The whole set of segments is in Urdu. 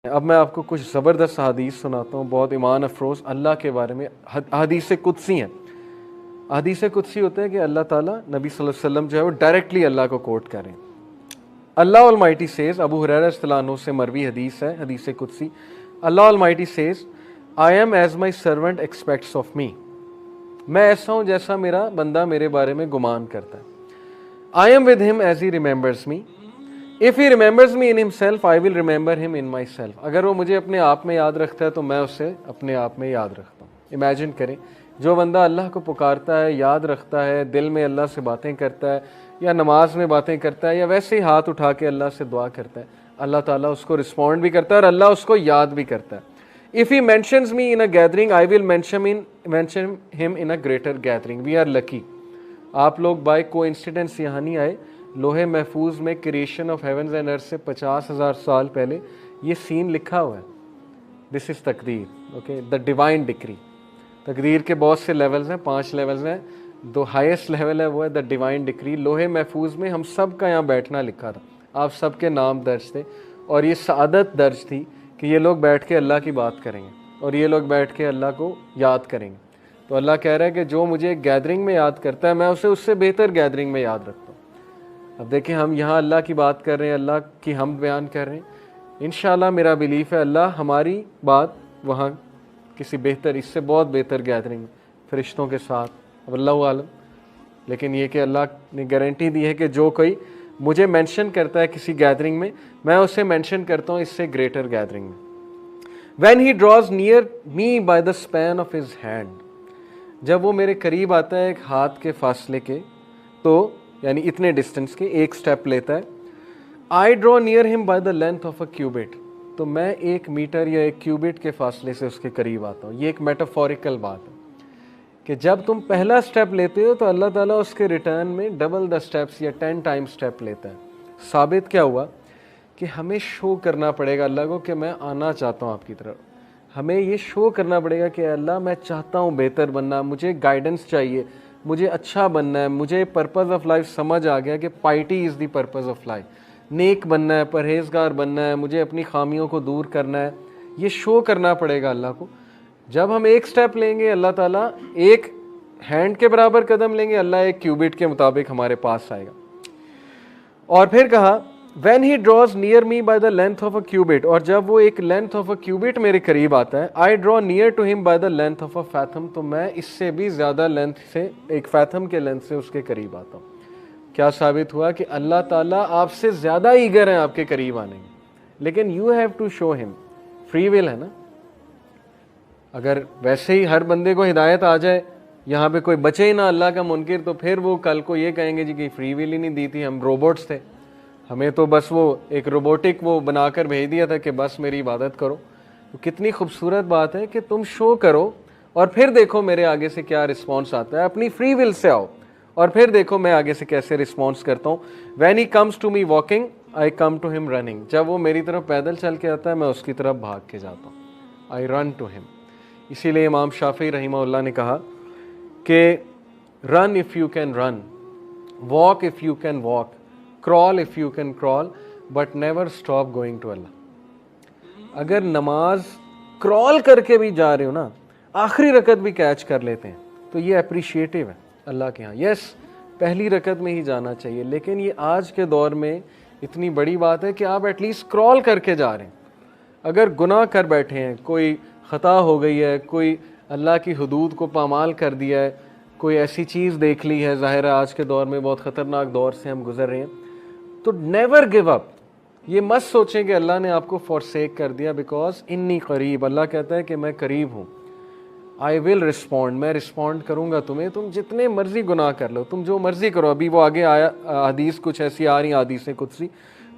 اب میں آپ کو کچھ زبردست حدیث سناتا ہوں، بہت ایمان افروز اللہ کے بارے میں حدیث قدسی ہیں۔ حدیث قدسی ہوتا ہے کہ اللہ تعالیٰ نبی صلی اللہ علیہ وسلم جو ہے وہ ڈائریکٹلی اللہ کو کوٹ کریں۔ اللہ المائٹی سیز، ابو ہریرہ رضی اللہ عنہ سے مروی حدیث ہے، حدیث قدسی، Allah almighty says I am as my servant expects of me, میں ایسا ہوں جیسا میرا بندہ میرے بارے میں گمان کرتا ہے۔ I am with him as he remembers me, if he remembers me in himself I will remember him in myself، اگر وہ مجھے اپنے آپ میں یاد رکھتا ہے تو میں اسے اپنے آپ میں یاد رکھتا ہوں۔ امیجن کریں جو بندہ اللہ کو پکارتا ہے، یاد رکھتا ہے، دل میں اللہ سے باتیں کرتا ہے، یا نماز میں باتیں کرتا ہے، یا ویسے ہی ہاتھ اٹھا کے اللہ سے دعا کرتا ہے، اللہ تعالیٰ اس کو رسپونڈ بھی کرتا ہے اور اللہ اس کو یاد بھی کرتا ہے۔ if he mentions me in a gathering I will mention him in a greater gathering، we are lucky۔ آپ لوگ بائی کو انسیڈنس یہاں نہیں آئے، لوہے محفوظ میں کریشن آف ہیونز اینڈ ارتھ سے 50,000 سال پہلے یہ سین لکھا ہوا ہے۔ دس از تقدیر، اوکے، دا ڈیوائن ڈکری۔ تقدیر کے بہت سے لیولز ہیں، 5 لیولز ہیں، جو ہائیسٹ لیول ہے وہ ہے دا ڈیوائن ڈکری۔ لوہے محفوظ میں ہم سب کا یہاں بیٹھنا لکھا تھا، آپ سب کے نام درج تھے، اور یہ سعادت درج تھی کہ یہ لوگ بیٹھ کے اللہ کی بات کریں گے اور یہ لوگ بیٹھ کے اللہ کو یاد کریں گے۔ تو اللہ کہہ رہا ہے کہ جو مجھے گیدرنگ میں یاد کرتا ہے میں اسے اس سے بہتر گیدرنگ میں یاد رکھتا ہوں۔ اب دیکھیں ہم یہاں اللہ کی بات کر رہے ہیں، اللہ کی حمد بیان کر رہے ہیں، انشاءاللہ میرا بلیف ہے اللہ ہماری بات وہاں کسی بہتر، اس سے بہت بہتر گیدرنگ فرشتوں کے ساتھ، اب اللہ عالم، لیکن یہ کہ اللہ نے گارنٹی دی ہے کہ جو کوئی مجھے مینشن کرتا ہے کسی گیدرنگ میں میں اسے مینشن کرتا ہوں اس سے گریٹر گیدرنگ میں۔ When he draws near me by the span of his hand, جب وہ میرے قریب آتا ہے ایک ہاتھ کے فاصلے کے، تو یعنی اتنے ڈسٹنس کے ایک سٹیپ لیتا ہے، آئی ڈرا نیئر ہم by the length of a cubit, تو میں 1 میٹر یا 1 کیوبٹ کے فاصلے سے اس کے قریب آتا ہوں۔ یہ ایک میٹافوریکل بات ہے کہ جب تم پہلا سٹیپ لیتے ہو تو اللہ تعالیٰ اس کے ریٹرن میں ڈبل دا سٹیپس یا 10 ٹائم سٹیپ لیتا ہے۔ ثابت کیا ہوا کہ ہمیں شو کرنا پڑے گا اللہ کو کہ میں آنا چاہتا ہوں آپ کی طرف، ہمیں یہ شو کرنا پڑے گا کہ اللہ میں چاہتا ہوں بہتر بننا، مجھے گائیڈنس چاہیے، مجھے اچھا بننا ہے، مجھے پرپز آف لائف سمجھ آ گیا کہ piety is the purpose of life, نیک بننا ہے، پرہیزگار بننا ہے، مجھے اپنی خامیوں کو دور کرنا ہے، یہ شو کرنا پڑے گا اللہ کو۔ جب ہم ایک سٹیپ لیں گے اللہ تعالیٰ ایک ہینڈ کے برابر قدم لیں گے، اللہ 1 کیوبٹ کے مطابق ہمارے پاس آئے گا۔ اور پھر کہا when he draws near me by the length of a cubit، اور جب وہ ایک length of a cubit میرے قریب آتا ہے، I draw near to him by the length of a fathom، تو میں اس سے بھی زیادہ length سے، ایک fathom کے length سے اس کے قریب آتا ہوں۔ کیا ثابت ہوا کہ اللہ تعالیٰ آپ سے زیادہ ایگر ہیں آپ کے قریب آنے میں، لیکن you have to show him، free will ہے نا۔ اگر ویسے ہی ہر بندے کو ہدایت آ جائے، یہاں پہ کوئی بچے ہی نہ اللہ کا منکر، تو پھر وہ کل کو یہ کہیں گے جی کہ فری ول ہی نہیں دی تھی، ہم روبوٹس تھے، ہمیں تو بس وہ ایک روبوٹک وہ بنا کر بھیج دیا تھا کہ بس میری عبادت کرو۔ تو کتنی خوبصورت بات ہے کہ تم شو کرو اور پھر دیکھو میرے آگے سے کیا رسپانس آتا ہے، اپنی فری ول سے آؤ اور پھر دیکھو میں آگے سے کیسے رسپانس کرتا ہوں۔ When he comes to me walking I come to him running, جب وہ میری طرف پیدل چل کے آتا ہے میں اس کی طرف بھاگ کے جاتا ہوں، آئی رن ٹو ہم۔ اسی لیے امام شافعی رحمہ اللہ نے کہا کہ run if you can run, walk if you can walk, crawl if you can crawl but never stop going to Allah۔ اگر نماز کرال کر کے بھی جا رہے ہو نا، آخری رکعت بھی کیچ کر لیتے ہیں تو یہ اپریشیٹیو ہے اللہ کے ہاں۔ یس پہلی رکعت میں ہی جانا چاہیے، لیکن یہ آج کے دور میں اتنی بڑی بات ہے کہ آپ ایٹ لیسٹ کرال کر کے جا رہے ہیں۔ اگر گناہ کر بیٹھے ہیں، کوئی خطا ہو گئی ہے، کوئی اللہ کی حدود کو پامال کر دیا ہے، کوئی ایسی چیز دیکھ لی ہے، ظاہر ہے آج کے دور میں بہت خطرناک دور سے ہم گزر رہے ہیں، تو نیور گیو اپ، یہ مت سوچیں کہ اللہ نے آپ کو فورسیک کر دیا، بیکاز انی قریب، اللہ کہتا ہے کہ میں قریب ہوں، آئی ول رسپونڈ، میں رسپونڈ کروں گا تمہیں، تم جتنے مرضی گناہ کر لو، تم جو مرضی کرو۔ ابھی وہ آگے آیا حدیث کچھ ایسی آ رہی حدیث قدسی،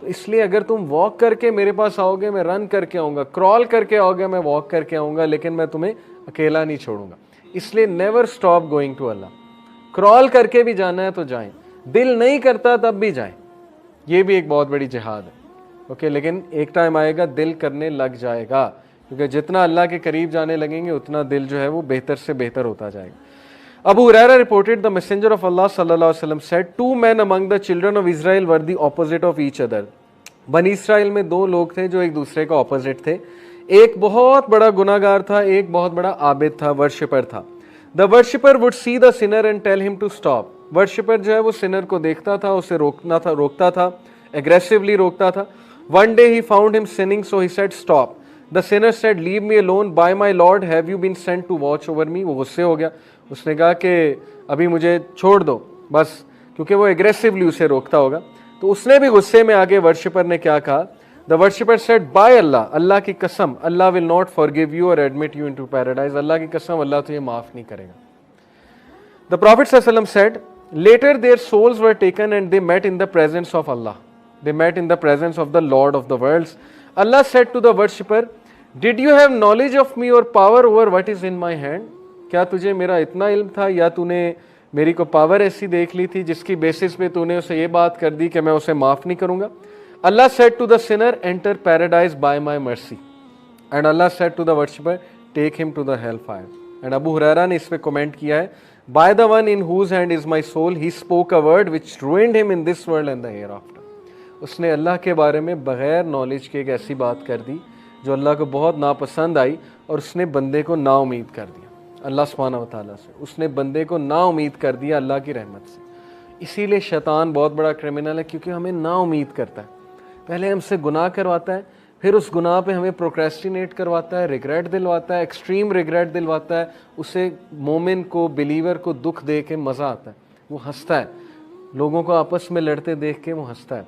تو اس لیے اگر تم واک کر کے میرے پاس آؤ گے میں رن کر کے آؤں گا، کرال کر کے آؤ گے میں واک کر کے آؤں گا، لیکن میں تمہیں اکیلا نہیں چھوڑوں گا۔ اس لیے نیور اسٹاپ گوئنگ ٹو اللہ، کرال کر کے بھی جانا ہے تو جائیں، دل نہیں کرتا تب بھی جائیں، یہ بھی ایک بہت بڑی جہاد ہے، اوکے، لیکن ایک ٹائم آئے گا دل کرنے لگ جائے گا، کیونکہ جتنا اللہ کے قریب جانے لگیں گے اتنا دل جو ہے وہ بہتر سے بہتر ہوتا جائے گا۔ ابو ہریرہ reported the messenger of Allah صلی اللہ علیہ وسلم said two men among the children of Israel were the opposite of each other۔ بنی اسرائیل میں دو لوگ تھے جو ایک دوسرے کا اپوزٹ تھے. ایک بہت بڑا گناہ گار تھا, ایک بہت بڑا عابد تھا, ورشپر تھا. The worshipper would see the sinner and tell him to stop. Worshipper جو ہے وہ سنر کو دیکھتا تھا, اسے روکتا تھا, ایگریسولی روکتا تھا. One day he found him sinning so he said stop. The sinner said leave me alone by my lord have you been sent to watch over me. وہ غصے ہو گیا, اس نے کہا کہ ابھی مجھے چھوڑ دو بس, کیونکہ وہ ایگریسولی اسے روکتا ہوگا. تو اس نے بھی غصے میں آگے ورشپر نے کیا کہا, the worshipper said by Allah, اللہ کی قسم, Allah will not forgive you or admit you into paradise. اللہ کی قسم, اللہ تجھے معاف نہیں کرے گا. The Prophet صلی اللہ علیہ وسلم said, later their souls were taken and they met in the presence of Allah. They met in the presence of the Lord of the worlds. Allah said to the worshipper, did you have knowledge of me or power over what is in my hand? کیا تجھے میرا اتنا علم تھا یا تو نے میری کو پاور ایسی دیکھ لی تھی جس کی بیسس پہ تو نے اسے یہ بات کر دی کہ میں اسے معاف نہیں کروں گا. Allah said to the sinner, enter paradise by my mercy. And Allah said to the worshipper, take him to the hellfire. And Abu Huraira نے اس پہ کومنٹ کیا ہے, by the one in whose hand is my soul, he spoke a word which ruined him in this world and the hereafter. اس نے اللہ کے بارے میں بغیر نالج کے ایک ایسی بات کر دی جو اللہ کو بہت ناپسند آئی, اور اس نے بندے کو نا امید کر دیا اللہ سبحانہ و تعالیٰ سے. اس نے بندے کو نا امید کر دیا اللہ کی رحمت سے. اسی لیے شیطان بہت بڑا کرمنل ہے, کیونکہ ہمیں نا امید کرتا ہے. پہلے ہم سے گناہ کرواتا ہے, پھر اس گناہ پہ ہمیں پروکریسٹینیٹ کرواتا ہے, ریگریٹ دلواتا ہے, ایکسٹریم ریگریٹ دلواتا ہے. اسے مومن کو, بلیور کو دکھ دے کے مزہ آتا ہے, وہ ہنستا ہے. لوگوں کو آپس میں لڑتے دیکھ کے وہ ہنستا ہے.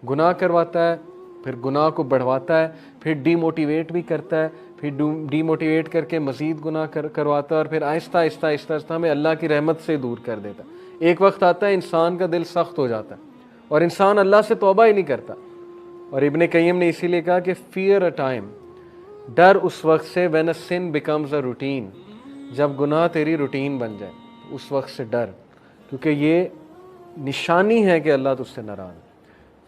گناہ کرواتا ہے, پھر گناہ کو بڑھواتا ہے, پھر ڈی موٹیویٹ بھی کرتا ہے, پھر ڈی موٹیویٹ کر کے مزید گناہ کرواتا ہے, اور پھر آہستہ آہستہ آہستہ آہستہ ہمیں اللہ کی رحمت سے دور کر دیتا ہے. ایک وقت آتا ہے انسان کا دل سخت ہو جاتا ہے اور انسان اللہ سے توبہ ہی نہیں کرتا. اور ابن قیم نے اسی لیے کہا کہ فیئر اے ٹائم, ڈر اس وقت سے, when a sin becomes a routine, جب گناہ تیری روٹین بن جائے اس وقت سے ڈر, کیونکہ یہ نشانی ہے کہ اللہ تجھ سے ناراض ہے.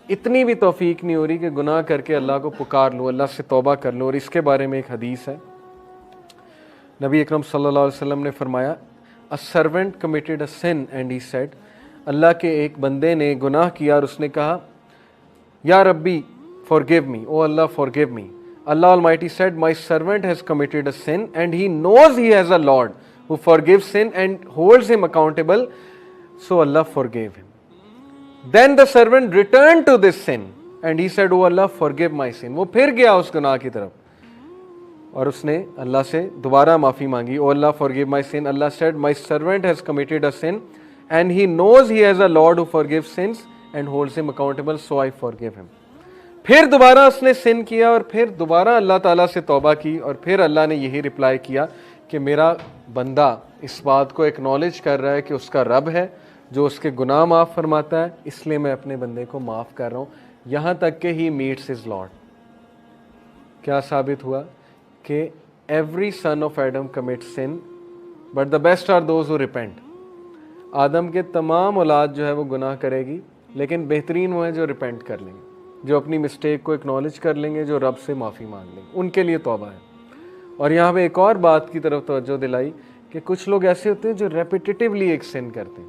اتنی بھی توفیق نہیں ہو رہی کہ گناہ کر کے اللہ کو پکار لو, اللہ سے توبہ کر لو. اور اس کے بارے میں ایک حدیث ہے, نبی اکرم صلی اللہ علیہ وسلم نے فرمایا, a servant committed a sin and he said, اللہ کے ایک بندے نے گناہ کیا اور اس نے کہا, یا ربی forgive me, oh Allah forgive me. Allah Almighty said, my servant has committed a sin and he knows he has a Lord who forgives sin and holds him accountable, so Allah forgave him. Then the servant returned to this sin and he said, oh Allah forgive my sin. وہ پھر گیا اس گناہ کی طرف اور اس نے اللہ سے دوبارہ معافی مانگی, oh Allah forgive my sin. Allah said, my servant has committed a sin and he knows he has a Lord who forgives sins and holds him accountable, so I forgive him. پھر دوبارہ اس نے سن کیا اور پھر دوبارہ اللہ تعالیٰ سے توبہ کی, اور پھر اللہ نے یہی رپلائی کیا کہ میرا بندہ اس بات کو ایکنالج کر رہا ہے کہ اس کا رب ہے جو اس کے گناہ معاف فرماتا ہے, اس لیے میں اپنے بندے کو معاف کر رہا ہوں, یہاں تک کہ ہی میٹس ہز لارڈ. کیا ثابت ہوا کہ every son of Adam commit sin but the best are those who repent. آدم کے تمام اولاد جو ہے وہ گناہ کرے گی, لیکن بہترین وہ ہیں جو ریپینٹ کر لیں گے, جو اپنی مسٹیک کو اکنالج کر لیں گے, جو رب سے معافی مانگ لیں گے, ان کے لیے توبہ ہے. اور یہاں پہ ایک اور بات کی طرف توجہ دلائی کہ کچھ لوگ ایسے ہوتے ہیں جو ریپیٹیٹیولی ایک سن کرتے ہیں,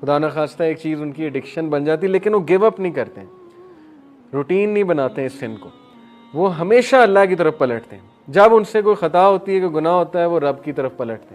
خدا نہ خواستہ ایک چیز ان کی ایڈکشن بن جاتی, لیکن وہ گیو اپ نہیں کرتے ہیں, روٹین نہیں بناتے ہیں اس سن کو, وہ ہمیشہ اللہ کی طرف پلٹتے ہیں. جب ان سے کوئی خطا ہوتی ہے, کوئی گناہ ہوتا ہے, وہ رب کی طرف پلٹتے ہیں.